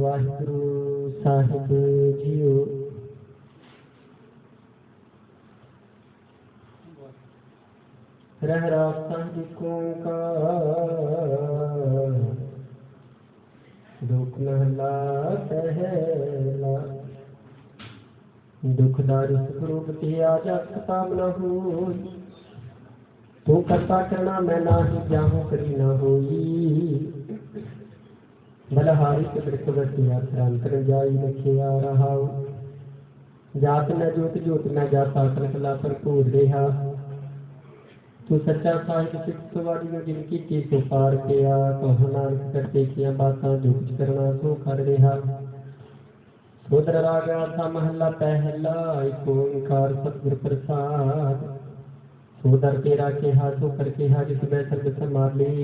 वाहिगुरु साहिब जीओ। रहरास साहिब ओंकार दुख महला पहला। दुखदारी स्वरूप तिया जग ताम न होई। तू करता करना मैं नाही जाहूं करी न होई। बलहारी तिबड़क बसिया अंतर जाई रखिया रहाऊ। जात न जोत जोत न जाता कला भरपूर रेहा। तू सच्चा साहिब सिख सवारी जिनकी की सो पार किया। कहो नानक करते किया बातां जो कुछ करना सो कर रेहा। सोदर रागा था महला पहला एक ओंकार सतगुर प्रसाद। सोदर तेरा केहा सो कर केहा जिस बैठक संभाली।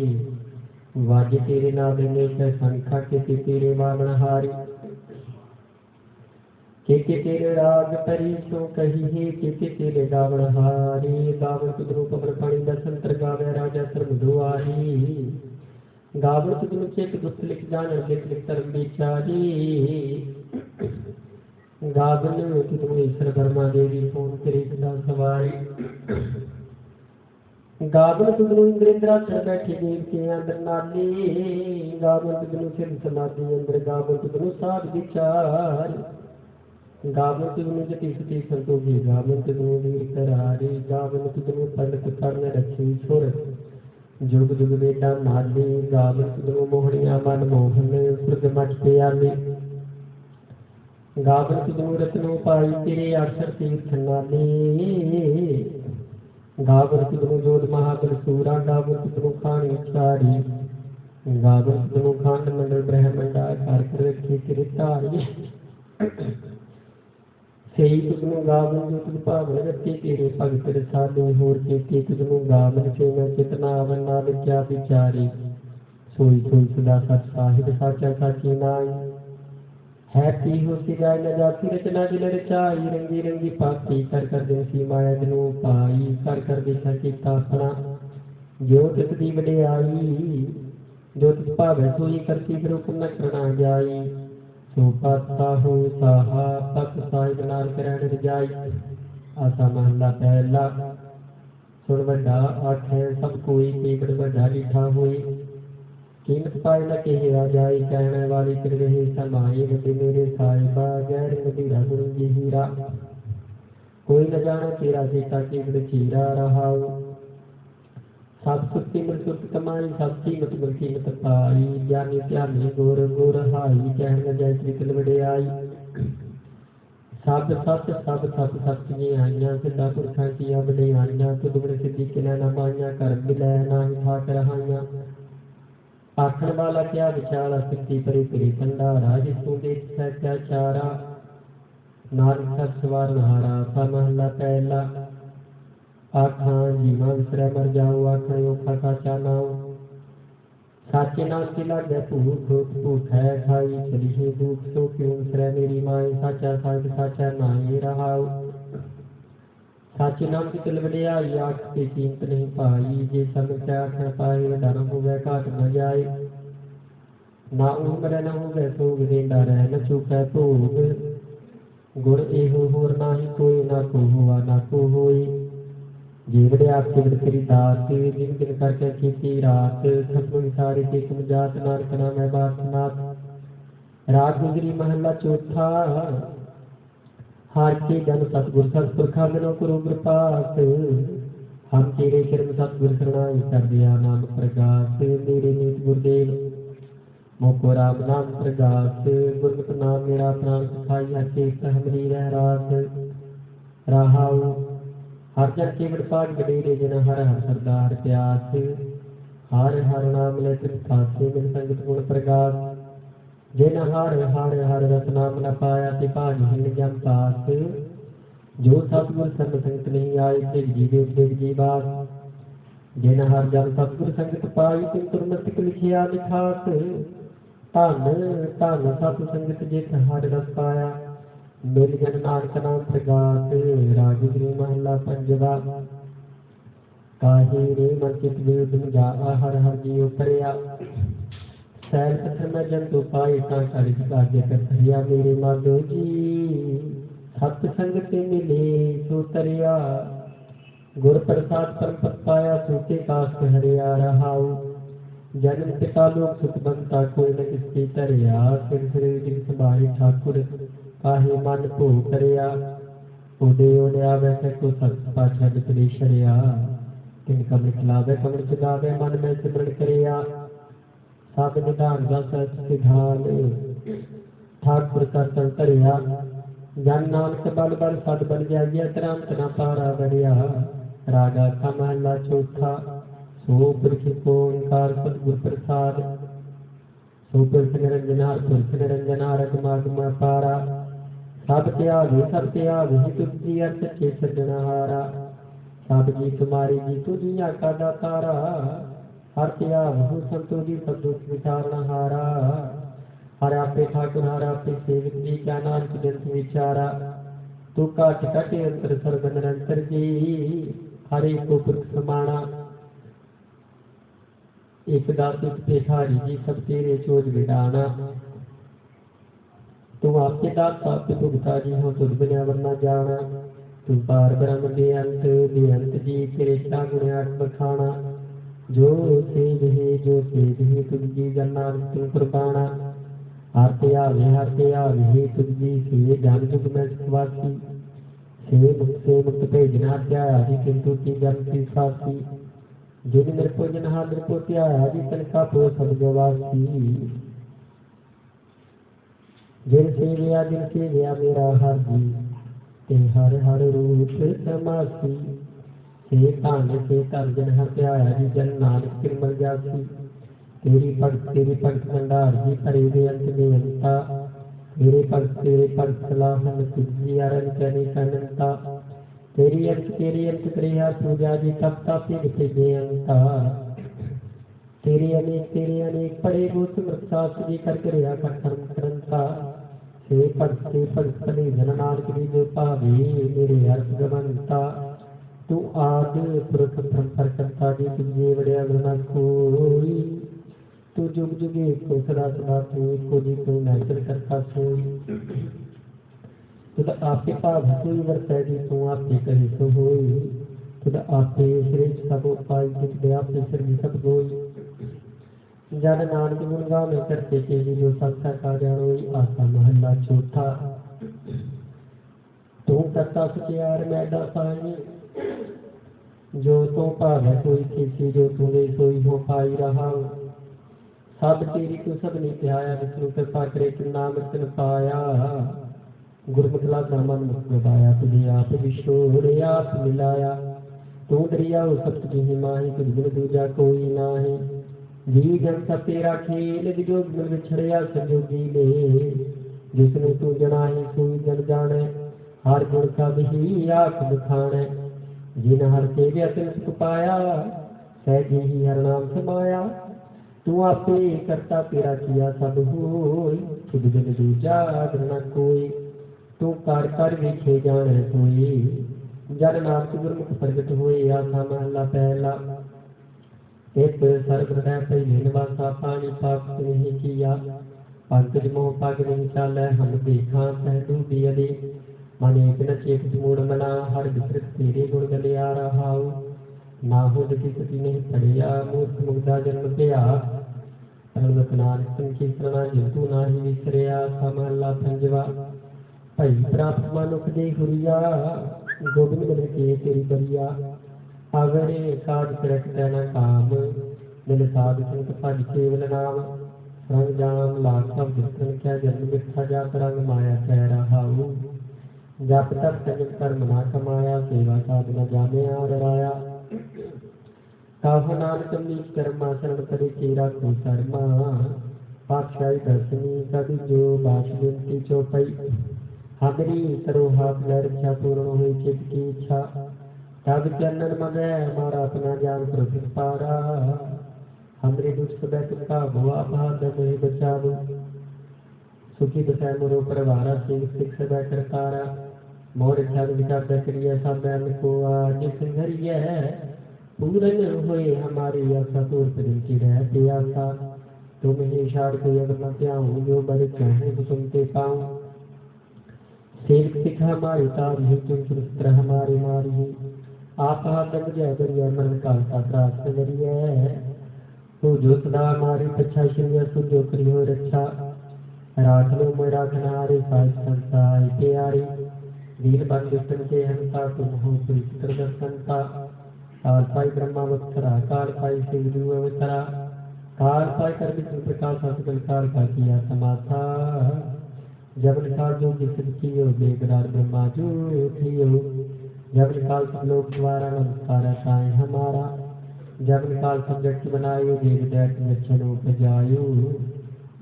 वाजे तेरे नाम में संखा के तेरे वामनहारी। के तेरे राग परी सो कही है के तेरे गावनहारी। गावन तुदनु कमल पानी दसंतर गावे राजा सर्व दुआरी। गावन तुदनु चेत गुप्त लिख जान लिख लिख धर्म विचारी। गावन तुदनु ईश्वर ब्रह्मा देवी सोन तेरी सदा सवारी। गावन तुदनु इंद्रेंद्रासन बैठे देव के अंदर नाली। गावन तुदनु सिर समाधि अंदर गावन तुदनु साध विचार। गावन तुदनु जति सती संतोषी। गावन तुदनु वीर करारी। गावन तुदनु पंडित कर्ण रखी सुर जुग जुग बेटा माली। गावन तुदनु मोहनिया मन मोहन सुरग मच प्याली। गावन तुदनु रत्नो पाई तेरे अक्षर तीर्थ नाली। गावन तुदनु जोध महाबल सूरा। गावन तुदनु खानी चारी। गावन तुदनु खांड मंडल ब्रह्मंडा कर कर रखी तेरे तारी। सही तुदनु गावन जो तुद भावन रखे तेरे भगत रसाले। होर के तुदनु गावन से मैं चितनावन नाल क्या विचारी। सोई सोई सदा सच साहिब साचा साची नाई। है पी हो सिगाय न जाती रचना दिल रचाई। रंगी रंगी पापी कर कर दिन सी माया दिनों पाई। कर कर देखा किता अपना जो तित दी वडियाई। जो तित भावे सोई करती फिर हुक्म न करना जाई। सो पाता हो साहा पत साहिब नाल करन रजाई। आसा महला पहला सुन वड्डा आखे सब कोई केवड़ वड्डा डिठा होई। कीमत पाए न कहिया जाए कहने वाली फिर रहे समाए। वड्डे मेरे साहिबा गैर मदीरा गुरु जी हीरा। कोई न जाने तेरा सीता केवड़ चीरा रहाऊ। सब सुरती मिल सुरत कमाई सब कीमत मिल कीमत पाई। ज्ञानी ध्यानी गोर गोर हाई कहन जय श्री तिल वडियाई। सब सत सब सत सत्य आईया सिद्धा पुरखा किया वडियाईया। तुद बड़े सिद्धि किनै न पाईया कर मिलै नाही ठाक रहाइया। आखण वाला क्या विचारा सिद्धि परे परे भंडारा। जिसको देख सच्चा चारा नानक सब सवार नहारा। सा महला पहला आखा जीवा विसरै मर जाओ। आखण ओखा साचा नाओ। साचे नाम के लागे भूख भूख है खाई। चली है भूख सो क्यों विसरै मेरी माई। साचा साहिब साचा नाई रहाओ। साचे नाम की तिल वडियाई आख के कीमत नहीं पाई। जे सब क्या आखण पाए वड्डा न होवे घाट न जाए। ना उमर न होवे सोग देंदा रह न चूकै भोग। गुण एहो होर नाही कोई ना को हुआ ना को होई। जीवड़े आप जीवड़ तेरी दात दिन दिन करके खेती रात। खत्म विसारे के तुम जात नानक नाम है बासनाथ। राग गुजरी महला चौथा हार के जन सतगुर सतपुरखा मिलो गुरु कृपास। हम तेरे शरण सतगुर शरणाई कर दिया नाम प्रकाश। मेरे नीत गुरुदेव मोको राम नाम प्रकाश। गुरमत नाम मेरा प्राण सखाई हर चेत हमरी रह रास। राहाऊ हर जन केवड़ पाग वडेरे जिन हर हर सरदार प्यास। हर हर नाम ले तित खासे मिल संगत गुण प्रगास। जिन हर हर हर रस नाम न पाया ते भागहीन जम पास। जो सतगुर संग संगत नहीं आए ते जीवे देव जीवास। जिन हर जन सतगुर संगत पाई तिन तुरमतिक लिखिया लिखास। धन धन सत संगत जित हर रस पाया। मिल जन नानक नाम प्रगास। राजगिरी महला पंजवा काहे रे मन चित विद जा हर हर जीव परिया। सैल पत्थर में जंतु पाई कांटाड़ी कागे कथरिया मेरे माधो जी सत्संग से मिले सो तरिया गुर प्रसाद परम पद पाया सूते काश हरिया रहाऊ जन्म पिता लोग सुख बनता कोई न किसकी तरिया सिर सिर दिन संभारी ठाकुर काहे मन भो करिया ओदे ओदे आवे को सत पाछा बितरी शरिया तिन कमल खिलावे कमल चुगावे मन में सिमरन करिया सब निधान का सच सिधान ठाकुर का तन तरिया जन नानक बल बल सद बल जाइया तराम तना पारा बरिया रागा का महला चौथा सो पुरख को ओंकार सतगुर प्रसाद सो पुरख निरंजनार रगमागम पारा सब त्याग ही तुझी अर्थ चे सज्जनहारा सब जी तुम्हारी जी तुझिया का दातारा हर त्याग हूँ संतोषी सब दुख विचारण हारा हर आपे ठाकुर हर आपे सेविक जी क्या नानक जंत विचारा तू काट काटे अंतर सर्व निरंतर जी हरे को पुरख समाना एक दातु पेठारी जी सब तेरे चोज विडाना तू आपके दाता तू भुगता जी हो तुझ बिना वरना जाना तू पार ब्रह्म बेअंत जी तेरे क्या गुण आठ बखाना जो सेव है तुझ जी जन्नान तू कुर्बाना हारते आवे हे तुझ जी से जान जुग में सुखवासी से मुक्त भेजना त्याया जी किंतु की जन की सासी जिन मेरे को जन हाथ को त्याया जी तन का पो सब गवासी जिन सेविया मेरा हर जी ते हर हर रूप समासी से तान जन हर त्याया जी जन नानक निर्मल जासी तेरी भक्त भंडार जी परे वे अंत में अंता तेरे भक्त सलाहन तुझी अरन कने कनंता तेरी अंत क्रिया पूजा जी तब तापी विथे अंता तेरी अनेक पड़े भूत मृतास जी कर क्रिया का कर्म करंता से भक्त पले जन नानक जी जो पावे मेरे अर्थ गमनता तू आदि पुरख परंपर करता जी तुझे बड़े गुना कोई तू जुग जुगे को सदा सदा को जी को नाचर करता सोई तुद आपे भाव कोई वर्तै जी तू आपे कहे सो होई तुद आपे श्रेष्ठ सब उपाय जित आपे सर्व सब गोई जन नानक गुण गावे करते के जो संता का जाणोई आसा महला चौथा तू करता सचियार मैदा साई जो तू भावे कोई किसी जो तूने सोई हो पाई रहा सब तेरी तू सब ने ध्याया विष्णु कृपा करे तू नाम रतन पाया गुरमुखला मन मुख बताया तुझे आप विशोर आप मिलाया तू दरिया सब तुझी माही तुझ बिन दूजा कोई नाही जी जन सब तेरा खेल विजोग में विछड़िया संजोगी ले जिसने तू जनाही सोई जन जाने हर गुण का भी आख दिखाने जिन हर तेरे अतिरिक्त पाया सहजी ही हर नाम समाया तू आपे करता तेरा किया सब होई तुझ बिन दूजा न कोई तू कार कर वेखे जाने सोई जन नानक गुरमुख प्रगट होए आसा महला पहला एक सर्व हृदय पहले निवासा पानी पाप नहीं किया पंकज मोह पग नहीं चालै हम देखा सह डूबी अली मन एक न चेत मूड मना हर विसृत तेरे गुण गलिया रहाऊ ना हो किसी नहीं पड़िया मूर्ख मुग्धा जन्म गया परमत नानक की शरणा जितू नाही विसरिया सा महला पंजवा भई प्राप्त मनुख दे हुरिया गोबिंद मिल के तेरी बरिया अगरे काज करत न काम मिल साध संत भज केवल नाम रंग जाम लाख सब दुष्टन क्या जन्म मिठा जात रंग माया कह रहाऊ जप तप संयम कर्म ना कमाया सेवा साधना जाने आ डराया काहु नानक नीच कर्मा शरण करे तेरा को शर्मा पातशाही दर्शनी कभी जो बात बिनती चौपई हमरी करो हाथ में रक्षा पूर्ण हुई चित की इच्छा तब चरणन मगे हमारा अपना ज्ञान प्रसिद्ध पारा हमरे दुष्ट बैठ का भुआ भाद मुझे बचाव सुखी दशा मोरो परवारा सिंह सिख सदा करतारा मोर ख्याल विचार करिए सब को आज संघरिय पूरन हुए हमारी आशा तोर दिन की रहते आशा तुम ही छाड़ कोई अगर न त्याऊँ, जो बर चाहूँ तो तुमते पाऊँ। सेवक सिख हमारी तारी, तुम पुत्र हमारी मारी। आप हाथ जय करिए, मन का त्रास करिए। तू जो सदा हमारी पच्छा शिव, तू जो करियो रक्षा। राख लो मैं राखनारे, साई संसाई प्यारी। वीर बंधु के हंसा, तुम हो पुत्र दर्शनता। काल पाई ब्रह्मावत्सरा, काल पाई शिव अवतरा। काल पाई कर विष्णु प्रकाश, सकल काल का किया समाथा। जब निकाल जो जिसम कियो, बेकरार ब्रह्मा जो थियो। जब निकाल सब लोग द्वारा, नमस्कार ताए हमारा। जब निकाल सब व्यक्ति बनायो, देव दैत लक्षण उपजायो।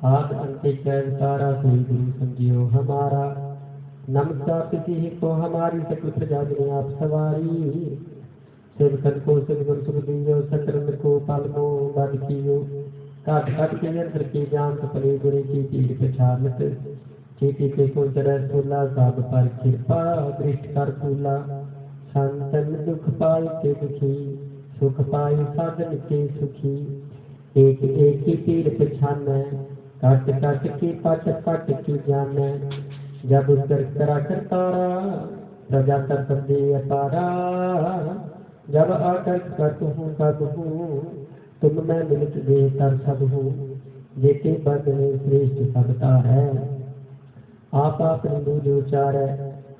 आद अंत्य कैव तारा, सोई गुरु समझियो हमारा। नमस्कार तिथि को हमारी, सकल प्रजा ने आप सवारी। सेवकन को सदगुरु सुख दियो, संतरन को पालनो बद कियो। काट काट के यंत्र की जान, सपने गुरे की पीड़ पछानत। चीटी के को चरह सोला, साब पर कृपा दृष्ट कर फूला। संतन दुख पाई के दुखी, सुख पाई साधन के सुखी। एक एक की पीड़ पछान, काट काट की पट पट की जान। जब उत्तर करा कर तारा, प्रजा कर सब दे अपारा। जब आकर करत हूँ कब हूँ, तुम मैं मिलित दे कर सब हूँ। जेके बदले श्रेष्ठ सबता है, आप निबूझ उचार।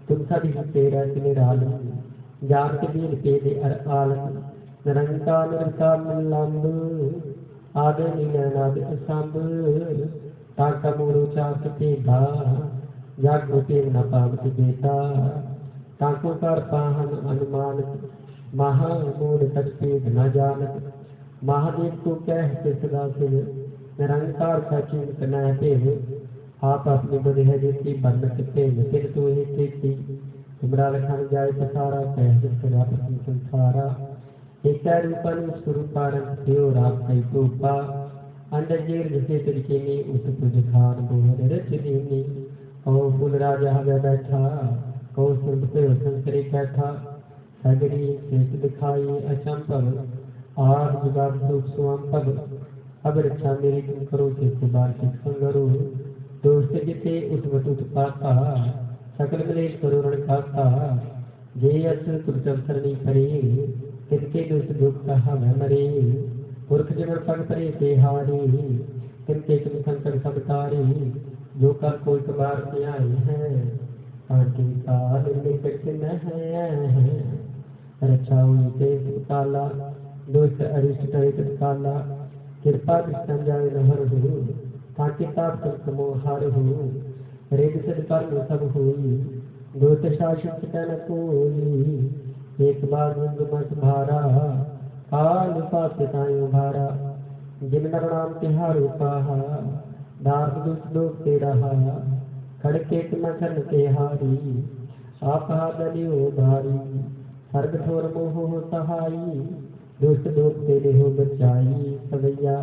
तुम सब ही तेरा निरालम, जान के दीन पे दे अर आलम। निरंकार निरंकार निलंब, आदे नीलनाद असंभ। ताका मोरो चाक ते धा, जाग गोते न पावत देता। ताको कर पाहन अनुमान, महामूढ़ तत्पेद न जानत। महादेव को कहते सदा शिव, निरंकार सचिव कहते हो। आप अपनी बदे है जेती बरनत प्रेम, फिर तो ही खेती। तुमरा लखन जाय पसारा, कह सदा प्रथम संसारा। एक रूपन स्वरूपारंभ थियो, रात कई टोपा। अंडर जेर जैसे तरीके में उस तुझ खान बोहर रच देनी। कहो फूल राजा हवे बैठा, कहो सुन पे संकरे बैठा। सगरी सेत दिखाई अचंभव, आर जुगाड़ दुख सुअंभव। अब रक्षा मेरी तुम करो, से बार सिख संगरो। दोस्त जिते उठवट उत्पाता, सकल मलेश करो रण खाता। जे अस तुरचम सरणी करे, तिनके दुष्ट दुख कहा वह मरे। पुरख जमन पग परे ते हारी, तिनके तुम संकट सब तारी। जो कर कोई कबार से आए हैं, आंटी काल निकट न है। रक्षाओ ते काला, दुष्ट अरिष्ट करे तत्काला। कृपा दृष्टि जाय न हर हो, ताकि ताप सब मोहार हो। रेग सद कर्म सब होई, दोष शासन न कोई। एक बार मत भारा, काल पास तायो भारा। जिन नर नाम तिहारो पाहा, दास दुष्ट लोग ते रहा। खड़के मखन के हारी, आप दलियो भारी। सर्ग ठोर मोह सहाई, दुष्ट लोग तेरे हो बचाई। सवैया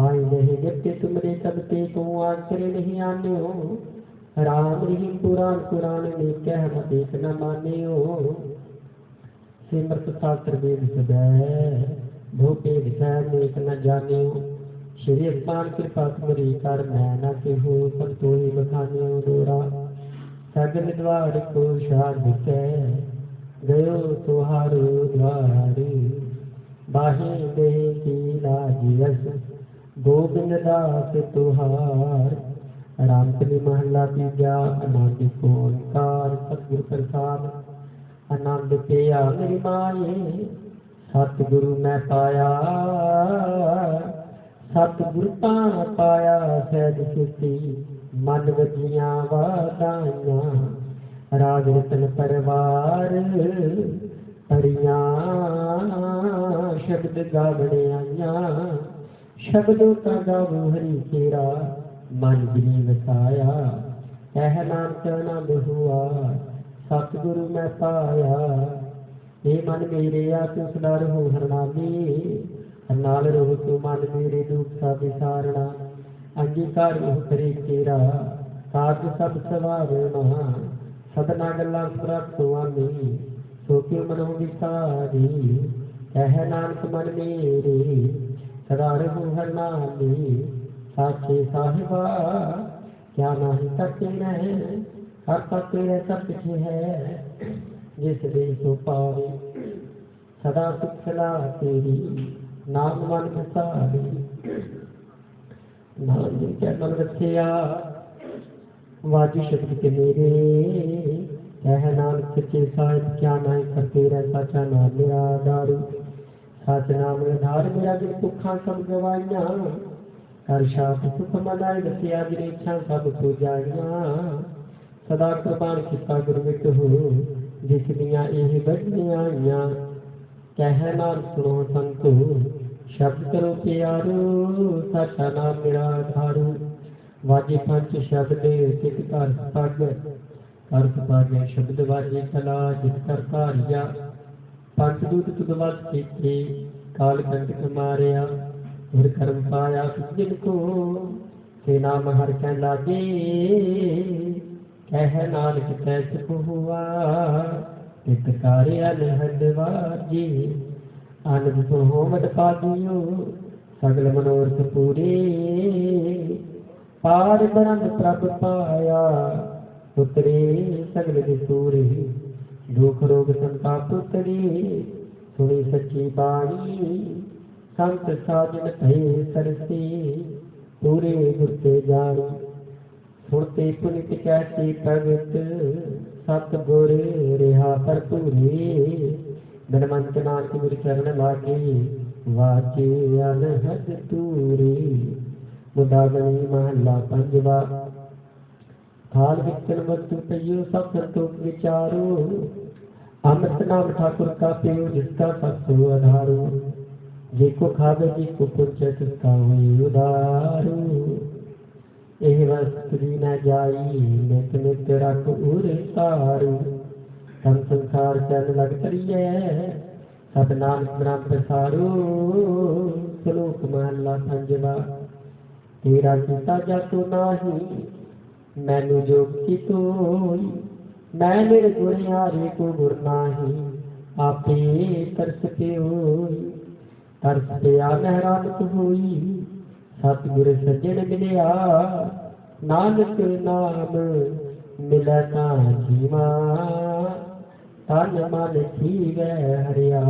आई नहीं जबते तुमरे तब ते को आचरे नहीं आन्यो। राम रही पुराण पुराण में कह न देख न मान्यो। सिमरत शास्त्र वेद सदै, भूपेद कह नेक न जान्यो। श्री स्थान कृपा तुमरी कर, मैं न केहू सब तो ही बखान्यो दोरा। सगल द्वार को शाद कह, गयो तुहारो द्वारी। बाहे दे की लाजियस, गोविंद दास तुहार। रामकली महला तीजा, आनंद को ओंकार सतगुरु प्रसाद। आनंद पिया मेरी माए, सतगुरु मैं पाया। सतगुरु तां पाया सहज सिद्धि, मन वजिया वादाइयां। राज रतन परवार, परियां शब्द गावने आइयां। शब्दों का गावो हरि केरा, मन जिनी वसाया। कह नानक आनंद हुआ, सतगुरु मैं पाया। हे मन मेरे आ तू सदा रहो हरनामी। नाल रहो तू मन मेरे दुख सा विसारना। अंगीकार ओह करे तेरा, कारज सब सवारना। सदना गल्लां सुरत सुआमी, सो क्यों मनो विसारी। कह नानक मन मेरे, सदा रहो हरनामी। साचे साहिबा क्या नाही करते रहे, हर पल तेरे सब कुछ है, जिस दे सो पावे सदा सुख सदा तेरी, नाम मन बसावे नाम दिन क्या मन रखिया, वाजी शब्द के मेरे कह नानक सच्चे साहिब क्या नाई करते रह, साचा नाम मेरा दारू, सच नाम आधार मेरा जिन भुखा सब गवाइया, कर शाप सुख मनाई दसिया जिन इच्छा सब पूजाइया, सदा कुर्बान किता गुरमित हो, जिस दियां एह बड़ियां आइयां, कह नाम सुनो संतो शब्द करो प्यारो, साचा नाम मेरा आधारू, वाजे पंच शब्द सिख कर पग, कर पग शब्द वाजे कला जित कर धारिया, पंचदूत तुद वस कीते काल कंटक मारिया, फिर कर्म पाया तुझ जिनको ते नाम हर कै लागे, कह नानक तै सुख हुआ तित कार्य अनहद वाजे, आनंद सुन होमद पागियो सगल मनोरथ पूरे, पार ब्रह्म प्रभ पाया उतरे सगल दिसूरे, दुख रोग संताप उतरे सुनी सच्ची बाणी, संत साजन भय सरसे पूरे गुरते जानी, सुनते पुनित कैसे प्रगट सत गुर रिहा भरपूरे, बिनमंत नानक गुर चरण लागे वाजे अनहद तूरे, मुदागनी महला पंजवा, थाल विचन वस्तु पइयो सब संतोष विचारो, अमृत नाम ठाकुर का पियो जिसका सत्सो आधारो, जिको खावे जिको पुंज तिसका हुई उदारो, एह वस्तु न जाई नित नित रख उर तारू, हम संसार चल लग तरिए सब नानक ब्रह्म प्रसारो, श्लोक महला पंजवा, तेरा सीता जातो नाही मैनू जोग की तोई, मैं निर्गुण यारे को गुर नाही, आपे तरस पे होई, तरस पे आ मेहरानत होई, सतगुर सज्जन मिलिया, नानक नाम मिलै तां जीवा, तन मन थीवै हरिया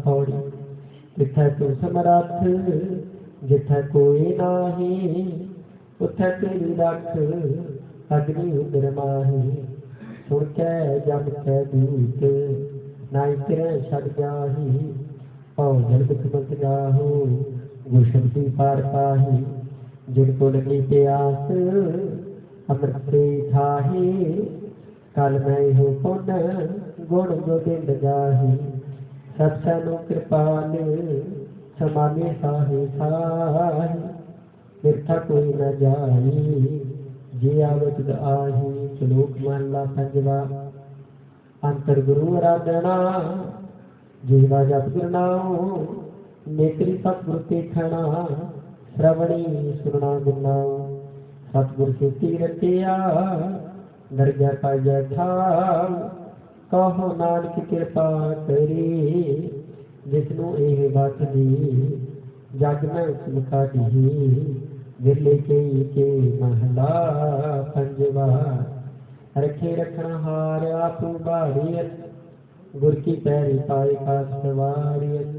पौड़ी, तिथै तू समरथ जिथै कोई नाही, उथै तेरी रख अग्नि उदर माही, सुन कै जम कै दूत नाई तिरै छड़ जाही, भौजन दुख मत जाहू गुर शब्दी पार पाही, जिनको लगी प्यास अमृत से थाही, कल मैं हो पुन गुण गोबिंद गाही, सब सनु कृपाल समाने साहे साही, मिर्था कोई न जाई जे आवत आही, श्लोक महला पंजवा, अंतर गुरु आराधना जीवा जप गुरु नाम, नेत्री सतगुरु देखना श्रवणी सुनना गुरु नाम, सतगुरु से रटिया दरजा पाइया ठाम, कहो नानक कृपा करी जिसनू एह बस दी, जग में उसम काटी विरले के महला पंजवा, रखे रखना हार आप बाड़ियन, गुर की पैरी पाए का सवारियन,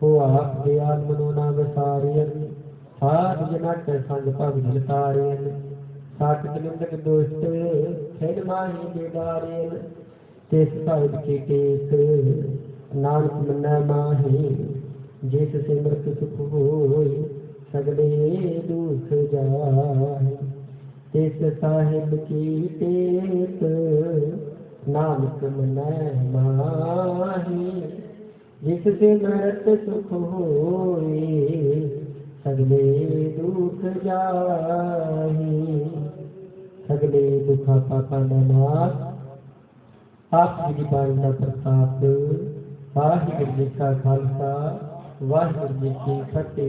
हो आप दयाल मनोना विसारियन, साध जना के संग पग जलतारियन, साकत निंदक दोस्त खेल माही बेदारियन, तिस साहिब के टेक नानक मन्ना माही, जिस सिमरत सुख होई सगले दुख जाए, तिस साहिब की टेक नानक मन्ना माही, जिस सिमरत सुख होई सगले दुख जाही, सगले दुखा पापा नाश, आप जी बाणी का प्रताप, वाहिगुरू जी का खालसा वाहिगुरू जी की फतेह।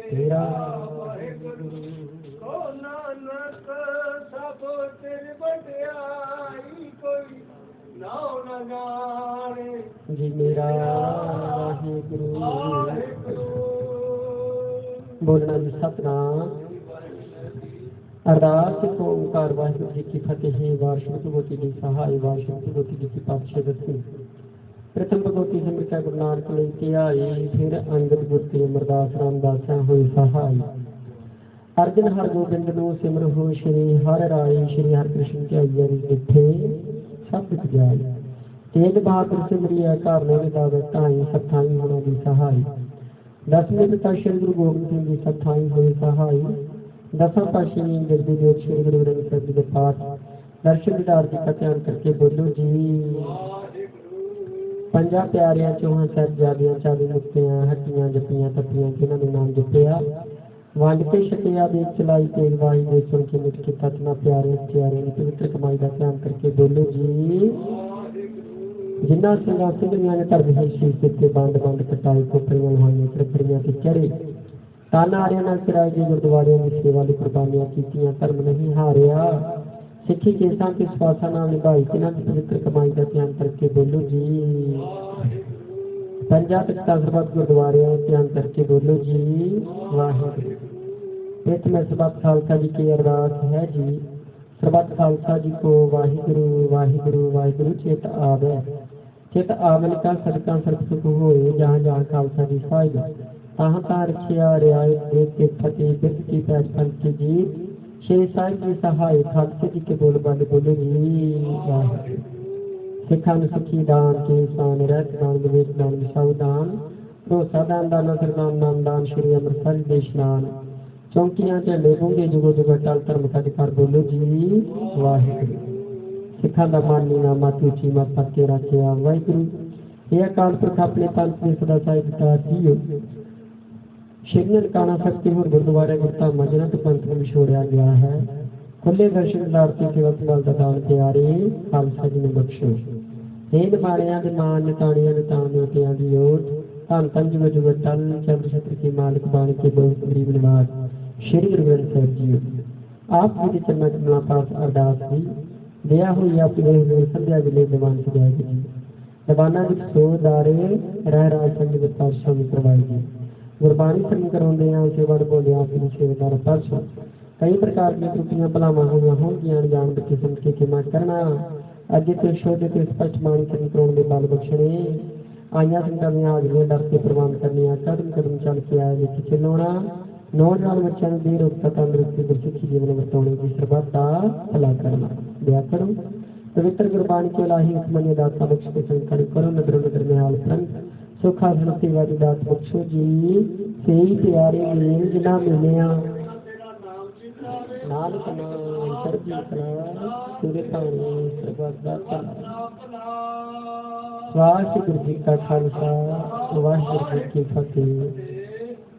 तेरा नानक सब तेरी बड़ाई को जी मेरा वाहिगुरु। बोलना जी सतनाम। अरदास एक ओंकार वाहिगुरु जी की फतेह। वार गोती की सहाय वार गोती जी की पातशाह दसी। प्रथम भगवती सिमरता गुरु नानक लेके आई, फिर अंगद गुरती अमरदास रामदासा हुई सहाय। अर्जन हर गोबिंद नु सिमर हो श्री हर राय, श्री हर कृष्ण के अय्यर जिथे सब कुछ जाए। तेज बहादुर सिमरिया कारने विदावे ढाई, सत्थाई होना दी सहाय। दसवें पिता श्री गुरु गोबिंद सिंह जी सत्थाई हुए सहाय। दसों पातशाही जगदी जोत श्री गुरु ग्रंथ साहिब जी के पाठ दर्शन दीदार जी का ध्यान करके बोलो जी। पंजा प्यारियां चौहां साहिबजादियां 40 मुक्तियां हट्टियां जपियां तपियां जिन्हां ने नाम जपिया वंड के छकिया देख चलाई तेल वाही दे सुन के मिट के ततना प्यारे प्यारे पवित्र कमाई का ध्यान करके बोलो जी। जिन्ना सिंगा सिंगरियां ने धर्म है शीश दिते बंड बंड कटाई कोपरियां लहाइयां चरखड़ियां ते चढ़े ताना आरिया नाल किराए जी गुरुद्वारे की सेवा ली कुर्बानियां कीतियां धर्म नहीं हारिया सिੱਖੀ केसां के स्वासा नाल निभाई तिन्हां दी पवित्र कमाई का ध्यान करके बोलो जी। पंजा तख्ता सरबत गुरुद्वारे ध्यान करके बोलो जी वाहिगुरु। इस में सरबत खालसा जी की अरदास है जी। सरबत खालसा जी को वाहिगुरु वाहिगुरु वाहिगुरु चेत आवे। चित आवन का सदका सर्ब सुख होए जहाँ जहाँ खालसा जी साहिब तहाँ तहाँ रखिया रियायत देख के फतेह बिरद की पैठ पंथ की जीत श्री साहिब जी सहाय खालसे जी के बोल बाले बोलो जी वाहिगुरु। सिखा सुखी दान के शान रत दान विवेक दान विसाऊ दान भरोसा दान दाना सरदान नाम दान श्री अमृतसर देश नान चौंकियां झंडे गूंगे जुगो जुगो टल धर्म का अधिकार बोलो जी वाहिगुरु। सिखा का मानी ना मत ऊंची मत पक्के रखिया वाहिगुरु। यह अकाल पुरख अपने पंथ में सदा साहिब का जियो श्री ननकाना शक्ति होर गुरुद्वारे गुरधामा जिन्हां तो पंथ में छोड़िया गया है खुले दर्शन दारती सेवा संभाल का दान प्यारे खालसा जी ने बख्शो। हेद माड़िया के मान निताणिया निताण देवतिया की ओट धन धन जुग जुग टल चंद्र छत्र के मालिक बाण के बहुत गरीब निवास श्री गुरु ग्रंथ साहिब जी आप जी के चरणा कमला पास अरदास की दया हुई अपने हुए संध्या विले दीवान सजाएगी जी। दीवाना विच सो दारे रह राज संग पातशाह में करवाएगी। गुरबाणी संग कराउंदे आ सेवा निभाउंदे आप जी सेवादार पातशाह कई प्रकार की त्रुटियां भलावां होईयां होणगियां जान बच्चे समझ के क्षमा करना। अगे तो शोध के स्पष्ट मान संग कराउण दे बल बख्शणे आईयां संगतां दी हाजरियां डर के प्रवान करनियां कदम कदम चल के आए लेके चलोना नौजवान बच्चों की रोगता तंदुरुस्ती गुरसिੱਖੀ जीवन बरताने की सरबत का भला करना दया करो। पवित्र गुरबाणी के लाही हुक्मनी दाता बख्श के संकर करो नगर नगर में हाल फ्रंट सुखा धन सेवा दी दात बख्शो जी। सही प्यारे मेल जिना मिलने नानक नाम चढ़दी कला तुरे पानी सरबत दा भला। वाहिगुरू जी का खालसा वाहिगुरू जी की फतेह।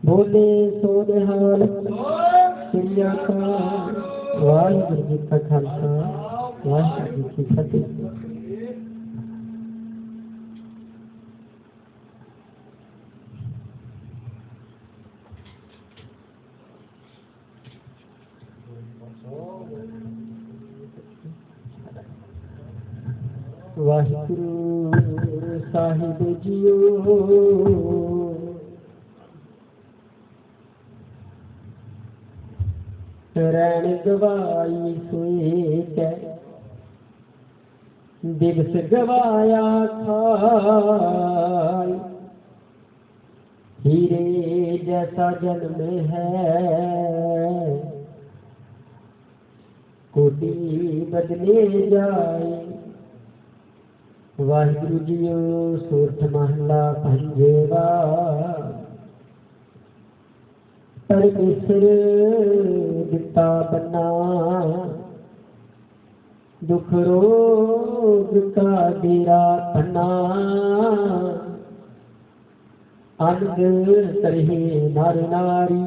बोले सो निहाल श्री अकाल। वाहिगुरू जी का खालसा वाहिगुरू जी की फतेह। वाहिगुरू साहिब जियो रैन गवाई सोए कै दिवस गवाया खाई। हीरे जैसा जन्म है कोटि बदले जाए। वाहिगुरू जीओ सोरठ महला पंजेवा परमेश्वर दिता बना दुख रोग का डेरा पन्ना। अंग तरहे नर नारी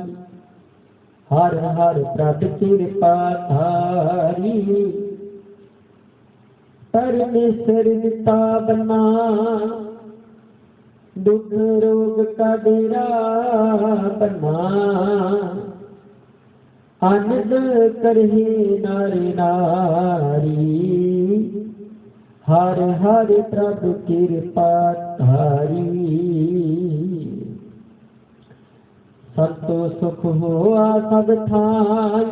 हर हर प्रभ कृपा धारी। परमेश्वर दिता बना दुख रोग का डेरा बना। आनंद करहे नार नारी हर हर प्रभु कृपा विचारी संतो सुख होआ सब ठाई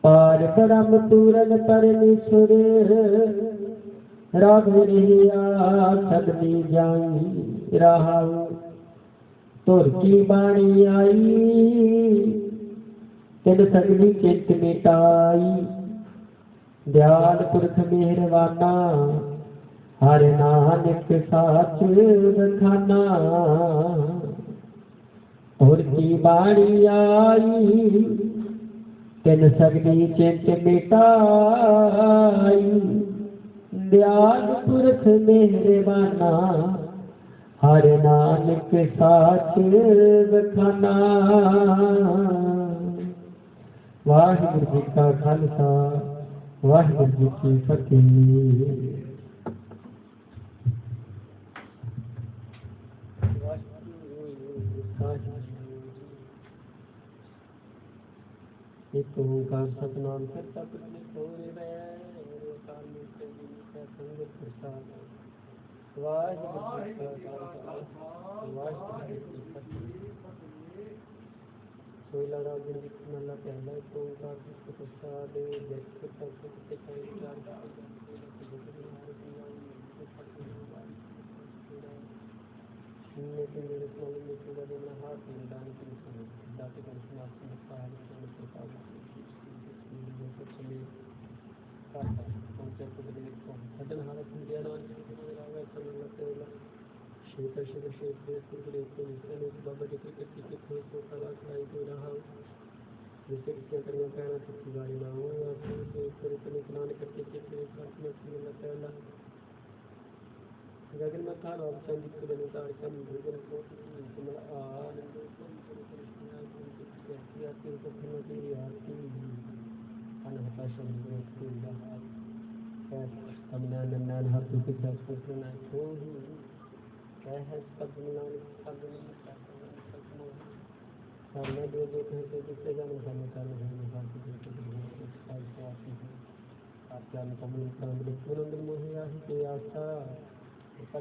पार ब्रह्म पूरन परमेश्वर राग रहिया सदनी जाई रहाऊ तुर की बाणी आई तिन सगली चिंत मिटाई दयाल पुरख मेहरबाना हर नानक साच बखाना तुर की बाणी आई तिन सगली चिंत मिटाई दयाल पुरख मेहरबाना हर नानक साच बखाना। वाहिगुरू जी का खालसा वाहिगुरू जी की फतेह। एक ओंकार सतनाम करता पुरख होए अकाल मूर्त अजूनी संगत प्रसाद। वाहिगुरू जी का खालसा वाहिगुरू जी की फतेह। सोला राग जी महला पहला एक ओंकार सतनाम प्रसाद जय करता पुरख शेखर शिव शेख बाबा जी की जिससे किसी करिया कहना सच्ची बारी ना हो स्नान करके पहला गगन में था राम चंद के बने तार का भोजन को अनहता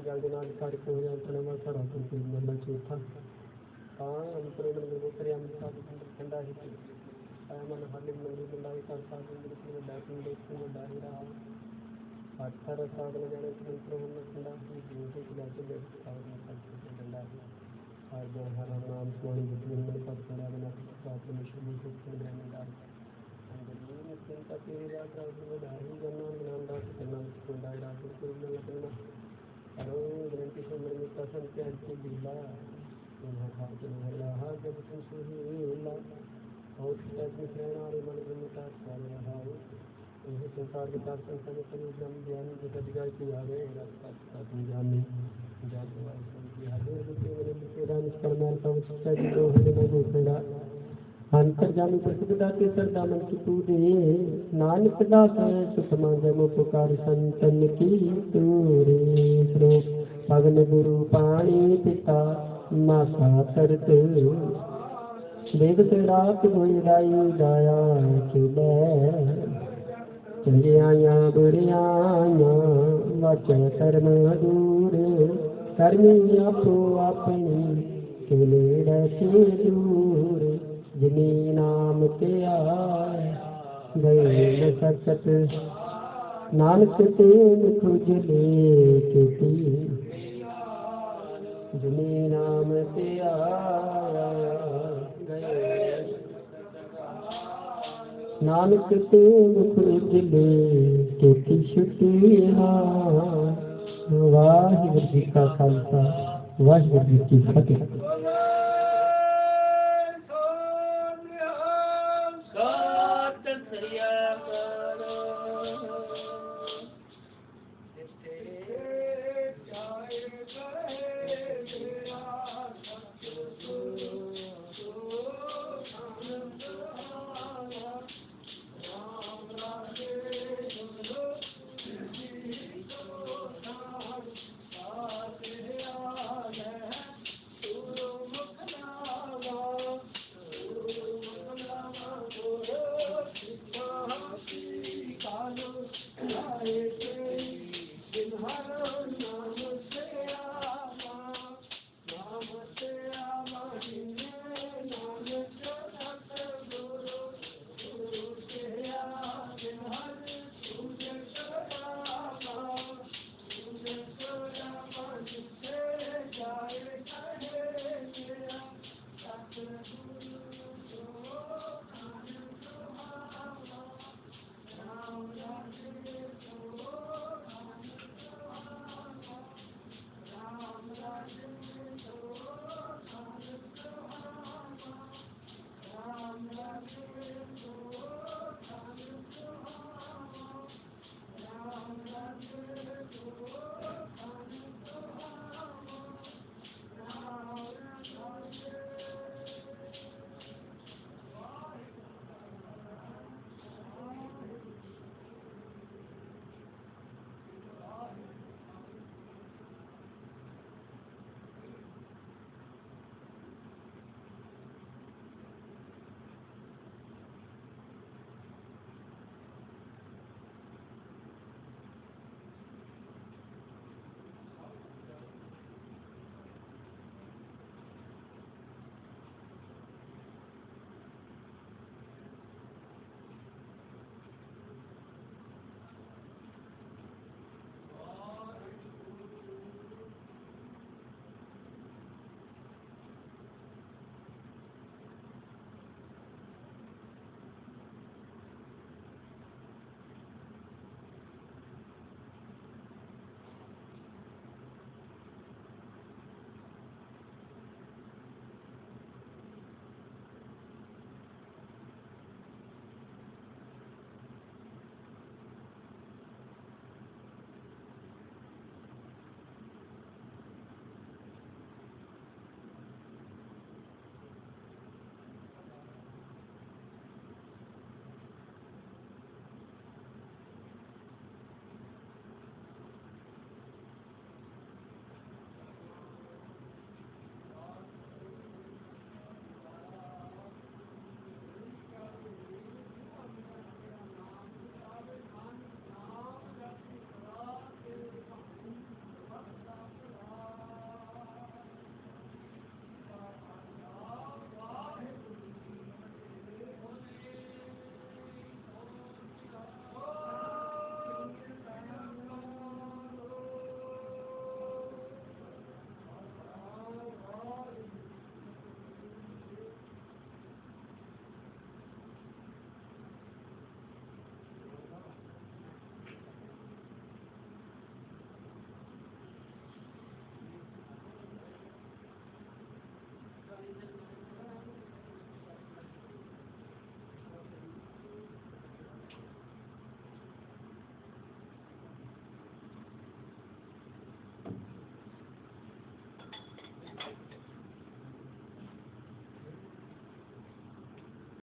जल्द नाल कार्य को चौथा ठंडा मन हाली मंडी मंडाई कर रहा 18 साल जाने मंत्र ठंडा ठंडा आज हर नाम स्वामी विष्णु पद खड़ा बना चिंता तेरी रात रात करना अरो ग्रंथि सुंदर संख्या दिला जब तुम सुहेला और मन ब्रह्मता संसार के दर्शन ब्रह्म ज्ञानी जगत गाय की आगे जानी अंतर्जामी प्रसिद्धा के सरदा मन की पूजे नानक दास सुख मांगम पुकार संतन की तूरे श्लोक पवन गुरु पाणी पिता मासा तरत देव से रात धोई राई दाया चुलै चंगियाया बुरियाया वचन कर्म दूर करमी आपो अपनी चले रहते दूर जिनी नाम ते आए गए न सकत नानक तेन खुजले चुकी जिनी नाम ते आया गए नानक तेन खुजले चुकी छुट्टी वाहिगुरू जी का खालसा वाहिगुरू जी की फतेह।